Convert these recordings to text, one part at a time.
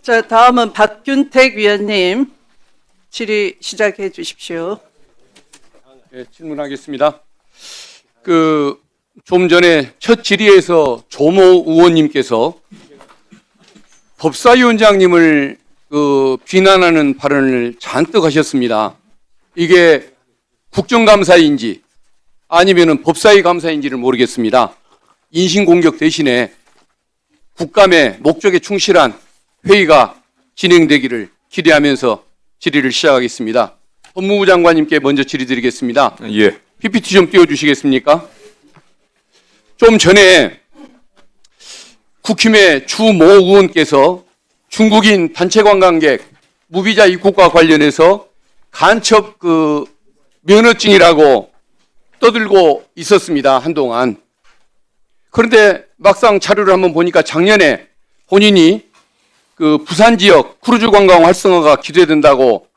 자, 다음은 박균택 위원님 질의 시작해 주십시오. 네, 질문하겠습니다. 좀 전에 첫 질의에서 조모 의원님께서 법사위원장님을 비난하는 발언을 잔뜩 하셨습니다. 이게 국정감사인지 아니면은 법사위 감사인지를 모르겠습니다. 인신공격 대신에 국감의 목적에 충실한 회의가 진행되기를 기대하면서 질의를 시작하겠습니다. 법무부 장관님께 먼저 질의드리겠습니다. 예. PPT 좀 띄워주시겠습니까? 좀 전에 국힘의 주모 의원께서 중국인 단체 관광객 무비자 입국과 관련해서 간첩 면허증이라고 떠들고 있었습니다. 한동안. 그런데 막상 자료를 한번 보니까 작년에 본인이 부산 지역 크루즈 관광 활성화가 기대된다고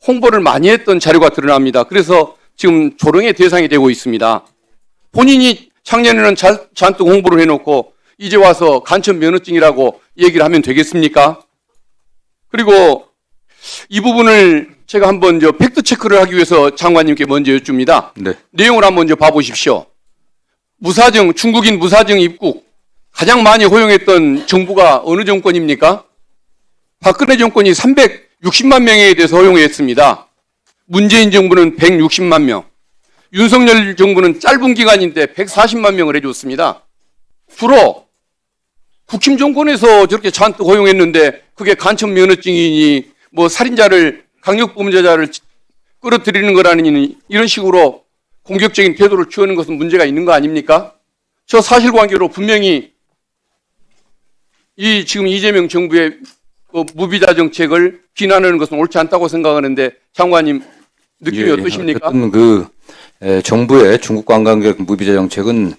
홍보를 많이 했던 자료가 드러납니다. 그래서 지금 조롱의 대상이 되고 있습니다. 본인이 작년에는 잔뜩 홍보를 해놓고 이제 와서 간첩 면허증이라고 얘기를 하면 되겠습니까? 그리고 이 부분을 제가 한번 팩트 체크를 하기 위해서 장관님께 먼저 여쭙니다. 네. 내용을 한번 봐보십시오. 무사증, 중국인 무사증 입국 가장 많이 허용했던 정부가 어느 정권입니까? 박근혜 정권이 360만 명에 대해서 허용했습니다. 문재인 정부는 160만 명, 윤석열 정부는 짧은 기간인데 140만 명을 해줬습니다. 주로 국힘 정권에서 저렇게 잔뜩 허용했는데 그게 간첩 면허증이니 뭐 살인자를 강력범죄자를 끌어들이는 거라니 이런 식으로 공격적인 태도를 취하는 것은 문제가 있는 거 아닙니까? 저 사실관계로 분명히 지금 이재명 정부의 무비자 정책을 비난하는 것은 옳지 않다고 생각하는데 장관님 느낌이 어떠십니까? 어쨌든 정부의 중국 관광객 무비자 정책은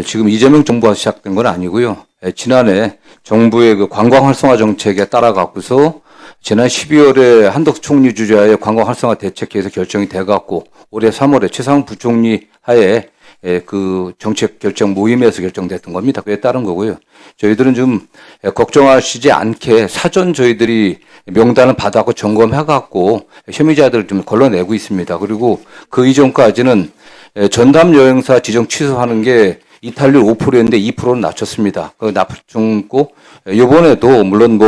지금 이재명 정부가 시작된 건 아니고요. 지난해 정부의 관광 활성화 정책에 따라 갖고서 지난 12월에 한덕수 총리 주재하에 관광 활성화 대책회에서 결정이 돼 갖고 올해 3월에 최상훈 부총리 하에 정책 결정 모임에서 결정됐던 겁니다. 그에 따른 거고요. 저희들은 좀 걱정하시지 않게 사전 저희들이 명단을 받아갖고 점검해갖고 혐의자들을 좀 걸러내고 있습니다. 그리고 그 이전까지는 전담 여행사 지정 취소하는 게 이탈률 5%였는데 2%는 낮췄습니다. 낮췄고 이번에도 물론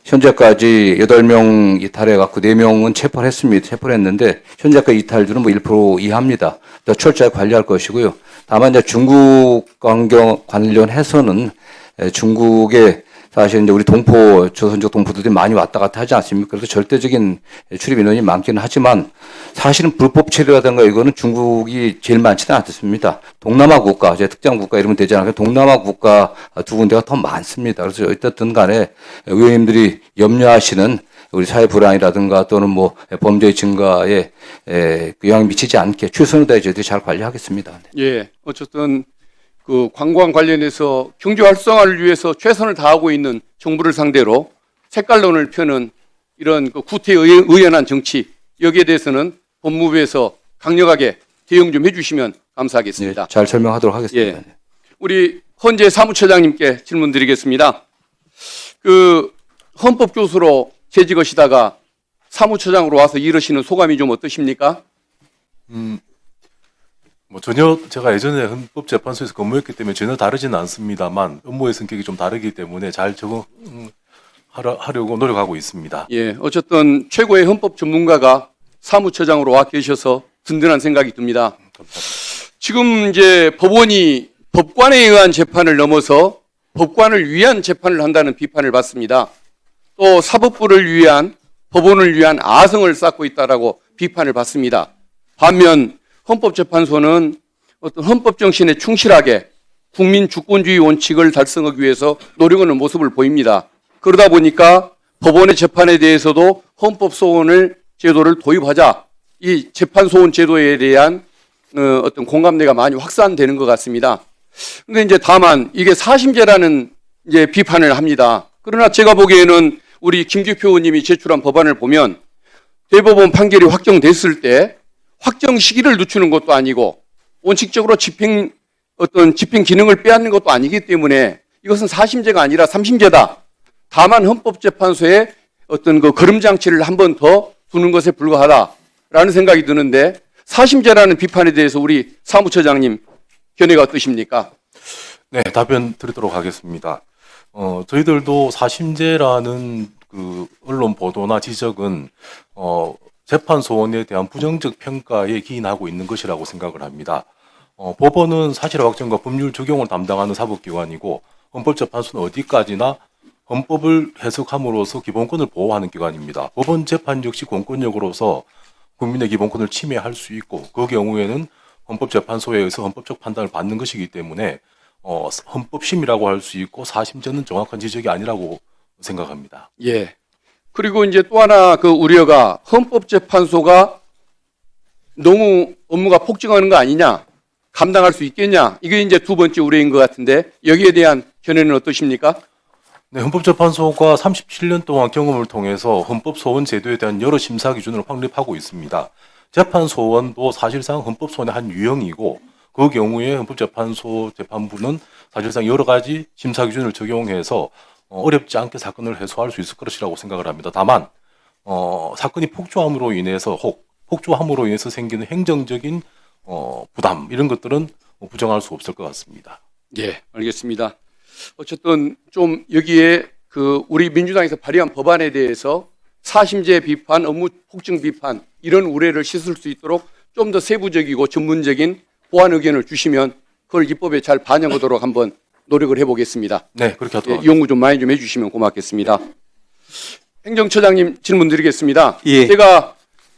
현재까지 8명 이탈해갖고 4명은 체포를 했습니다. 체포를 했는데 현재까지 이탈률은 1% 이하입니다. 더 철저히 관리할 것이고요. 다만 이제 중국 관련해서는 중국의 사실 이제 우리 조선족 동포들이 많이 왔다 갔다 하지 않습니까? 그래서 절대적인 출입 인원이 많기는 하지만 사실은 불법 체류라든가 이거는 중국이 제일 많지는 않습니다. 동남아 국가, 특정 국가 이러면 되지 않아요. 동남아 국가 두 군데가 더 많습니다. 그래서 어쨌든 간에 의원님들이 염려하시는 우리 사회 불안이라든가 또는 범죄의 증가에 영향을 미치지 않게 최선을 다해 저희들이 잘 관리하겠습니다. 예, 어쨌든 관광 관련해서 경제 활성화를 위해서 최선을 다하고 있는 정부를 상대로 색깔론을 펴는 이런 구태의연한 정치, 여기에 대해서는 법무부에서 강력하게 대응 좀 해주시면 감사하겠습니다. 예, 잘 설명하도록 하겠습니다. 예, 우리 헌재 사무처장님께 질문드리겠습니다. 헌법교수로 재직하시다가 사무처장으로 와서 일하시는 소감이 좀 어떠십니까? 전혀 제가 예전에 헌법재판소에서 근무했기 때문에 전혀 다르지는 않습니다만 업무의 성격이 좀 다르기 때문에 잘 적응하려고 노력하고 있습니다. 예, 어쨌든 최고의 헌법 전문가가 사무처장으로 와 계셔서 든든한 생각이 듭니다. 지금 이제 법원이 법관에 의한 재판을 넘어서 법관을 위한 재판을 한다는 비판을 받습니다. 또 사법부를 위한 법원을 위한 아성을 쌓고 있다라고 비판을 받습니다. 반면 헌법재판소는 어떤 헌법 정신에 충실하게 국민 주권주의 원칙을 달성하기 위해서 노력하는 모습을 보입니다. 그러다 보니까 법원의 재판에 대해서도 헌법 소원 제도를 도입하자, 이 재판 소원 제도에 대한 어떤 공감대가 많이 확산되는 것 같습니다. 근데 이제 다만 이게 사심제라는 이제 비판을 합니다. 그러나 제가 보기에는 우리 김규표 의원님이 제출한 법안을 보면 대법원 판결이 확정됐을 때 확정 시기를 늦추는 것도 아니고 원칙적으로 집행 어떤 집행 기능을 빼앗는 것도 아니기 때문에 이것은 4심제가 아니라 3심제다. 다만 헌법재판소에 어떤 그 걸음장치를 한 번 더 두는 것에 불과하다라는 생각이 드는데 4심제라는 비판에 대해서 우리 사무처장님 견해가 어떠십니까? 네, 답변 드리도록 하겠습니다. 저희들도 사심제라는 그 언론 보도나 지적은 재판소원에 대한 부정적 평가에 기인하고 있는 것이라고 생각을 합니다. 법원은 사실화 확정과 법률 적용을 담당하는 사법기관이고 헌법재판소는 어디까지나 헌법을 해석함으로써 기본권을 보호하는 기관입니다. 법원 재판 역시 공권력으로서 국민의 기본권을 침해할 수 있고 그 경우에는 헌법재판소에 의해서 헌법적 판단을 받는 것이기 때문에 헌법심이라고 할 수 있고 사심제는 정확한 지적이 아니라고 생각합니다. 예. 그리고 이제 또 하나 그 우려가 헌법재판소가 너무 업무가 폭증하는 거 아니냐, 감당할 수 있겠냐, 이게 이제 두 번째 우려인 것 같은데 여기에 대한 견해는 어떠십니까? 네, 헌법재판소가 37년 동안 경험을 통해서 헌법소원 제도에 대한 여러 심사 기준을 확립하고 있습니다. 재판소원도 사실상 헌법소원의 한 유형이고 그 경우에 헌법재판소 재판부는 사실상 여러 가지 심사 기준을 적용해서 어렵지 않게 사건을 해소할 수 있을 것이라고 생각을 합니다. 다만 사건이 폭주함으로 인해서 생기는 행정적인 부담 이런 것들은 부정할 수 없을 것 같습니다. 예, 알겠습니다. 어쨌든 좀 여기에 그 우리 민주당에서 발의한 법안에 대해서 사심제 비판, 업무 폭증 비판 이런 우려를 씻을 수 있도록 좀 더 세부적이고 전문적인 보완 의견을 주시면 그걸 입법에 잘 반영하도록 한번 노력을 해보겠습니다. 네, 그렇게 하도록 예, 연구 좀 많이 좀 해주시면 고맙겠습니다. 행정처장님 질문 드리겠습니다. 예. 제가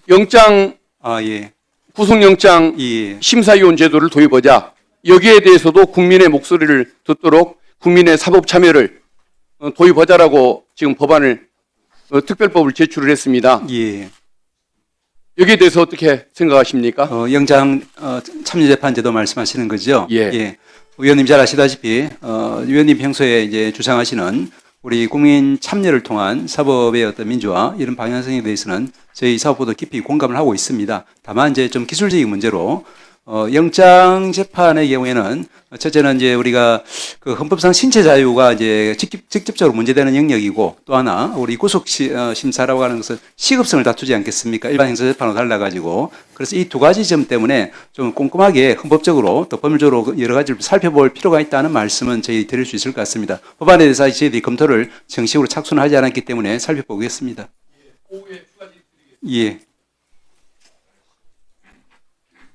영장 예. 구속영장 예. 심사위원 제도를 도입하자 여기에 대해서도 국민의 목소리를 듣도록 국민의 사법 참여를 도입하자라고 지금 법안을 특별법을 제출을 했습니다. 예. 여기에 대해서 어떻게 생각하십니까? 영장 참여재판제도 말씀하시는 거죠? 예. 의원님 잘 아시다시피 의원님 평소에 이제 주장하시는 우리 국민 참여를 통한 사법의 어떤 민주화 이런 방향성에 대해서는 저희 사법부도 깊이 공감을 하고 있습니다. 다만 이제 좀 기술적인 문제로 영장 재판의 경우에는 첫째는 이제 우리가 그 헌법상 신체 자유가 이제 직접적으로 문제되는 영역이고 또 하나 우리 구속 심사라고 하는 것은 시급성을 다투지 않겠습니까? 일반 형사 재판으로 달라가지고 그래서 이 두 가지 점 때문에 좀 꼼꼼하게 헌법적으로 또 법률적으로 여러 가지를 살펴볼 필요가 있다는 말씀은 저희 드릴 수 있을 것 같습니다. 법안에 대해서 저희들이 검토를 정식으로 착수는 하지 않았기 때문에 살펴보겠습니다. 예.